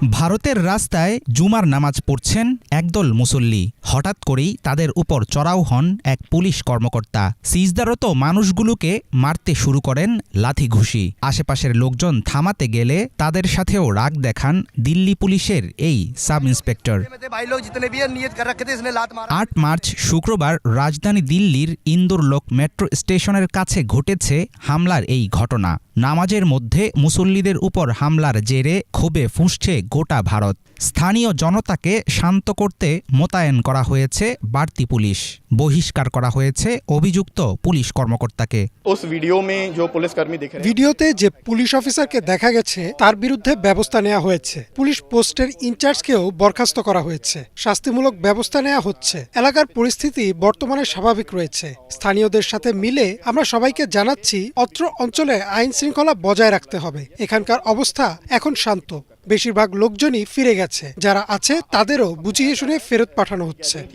ভারতের রাস্তায় জুমার নামাজ পড়ছেন একদল মুসল্লি। হঠাৎ করেই তাদের উপর চড়াও হন এক পুলিশ কর্মকর্তা। সিজদারত মানুষগুলোকে মারতে শুরু করেন লাথি ঘুষি। আশেপাশের লোকজন থামাতে গেলে তাদের সাথেও রাগ দেখান দিল্লি পুলিশের এই সাব ইন্সপেক্টর। ৮ মার্চ শুক্রবার রাজধানী দিল্লির ইন্দোরলোক মেট্রো স্টেশনের কাছে ঘটেছে হামলার এই ঘটনা। নামাজের মধ্যে মুসল্লিদের উপর হামলার জেরে ক্ষোভে ফুঁসছে গোটা ভারত। স্থানীয় জনতাকে শান্ত করতে মোতায়েন করা হয়েছে বাড়তি পুলিশ। বহিষ্কার করা হয়েছে অভিযুক্ত পুলিশ কর্মকর্তাকে। ভিডিওতে যে পুলিশ অফিসারকে দেখা গেছে তার বিরুদ্ধে ব্যবস্থা নেওয়া হয়েছে। পুলিশ পোস্টের ইনচার্জকেও বরখাস্ত করা হয়েছে। শাস্তিমূলক ব্যবস্থা নেওয়া হচ্ছে। এলাকার পরিস্থিতি বর্তমানে স্বাভাবিক রয়েছে। স্থানীয়দের সাথে মিলে আমরা সবাইকে জানাচ্ছি, অত্র অঞ্চলে আইন শৃঙ্খলা বজায় রাখতে হবে। এখানকার অবস্থা এখন শান্ত। বেশিরভাগ লোকজনই ফিরে গেছে। যারা আছে তাদেরও বুঝিয়ে শুনে ফেরত পাঠানো হচ্ছে।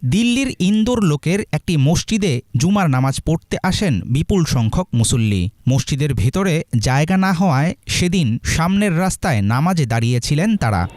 দিল্লির ইন্দোর লোকের একটি মসজিদে জুমার নামাজ পড়তে আসেন বিপুল সংখ্যক মুসল্লি। মসজিদের ভেতরে জায়গা না হওয়ায় সেদিন সামনের রাস্তায় নামাজে দাঁড়িয়েছিলেন তারা।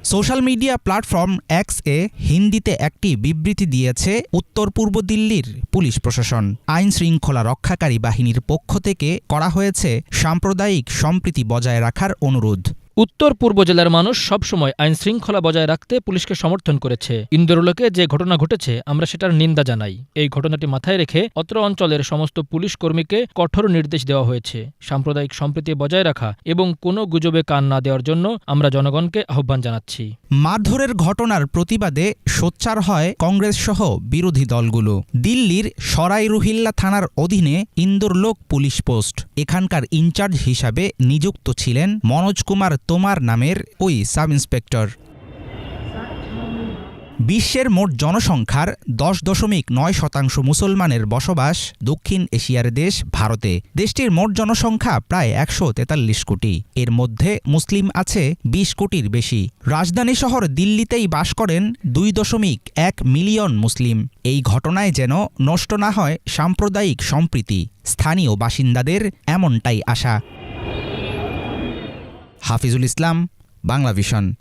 সোশ্যাল মিডিয়া প্ল্যাটফর্ম এক্স-এ হিন্দিতে একটি বিবৃতি দিয়েছে উত্তর পূর্ব দিল্লির পুলিশ প্রশাসন। আইন শৃঙ্খলা রক্ষাকারী বাহিনীর পক্ষ থেকে করা হয়েছে সাম্প্রদায়িক সম্প্রীতি বজায় রাখার অনুরোধ। উত্তর পূর্ব জেলার মানুষ সবসময় আইন শৃঙ্খলা বজায় রাখতে পুলিশকে সমর্থন করেছে। ইন্দোরলোকে যে ঘটনা ঘটেছে আমরা সেটার নিন্দা জানাই। এই ঘটনাটি মাথায় রেখে অত্র অঞ্চলের সমস্ত পুলিশ কর্মীকে কঠোর নির্দেশ দেওয়া হয়েছে। সাম্প্রদায়িক সম্প্রীতি বজায় রাখা এবং কোনো গুজবে কান না দেওয়ার জন্য আমরা জনগণকে আহ্বান জানাচ্ছি। মারধরের ঘটনার প্রতিবাদে সোচ্চার হয় কংগ্রেস সহ বিরোধী দলগুলো। দিল্লির সরাই রোহিল্লা থানার অধীনে ইন্দোরলোক পুলিশ পোস্ট। এখানকার ইনচার্জ হিসাবে নিযুক্ত ছিলেন মনোজ কুমার তোমার নামের ওই সাব ইন্সপেক্টর। বিশ্বের মোট জনসংখ্যার 10.9% মুসলমানের বসবাস দক্ষিণ এশিয়ার দেশ ভারতে। দেশটির মোট জনসংখ্যা প্রায় 143 কোটি। এর মধ্যে মুসলিম আছে 20 কোটির বেশি। রাজধানী শহর দিল্লিতেই বাস করেন 2.1 মিলিয়ন মুসলিম। এই ঘটনায় যেন নষ্ট না হয় সাম্প্রদায়িক সম্প্রীতি। স্থানীয় বাসিন্দাদের এমনটাই আশা। হাফিজুল ইসলাম, বাংলা ভিশন।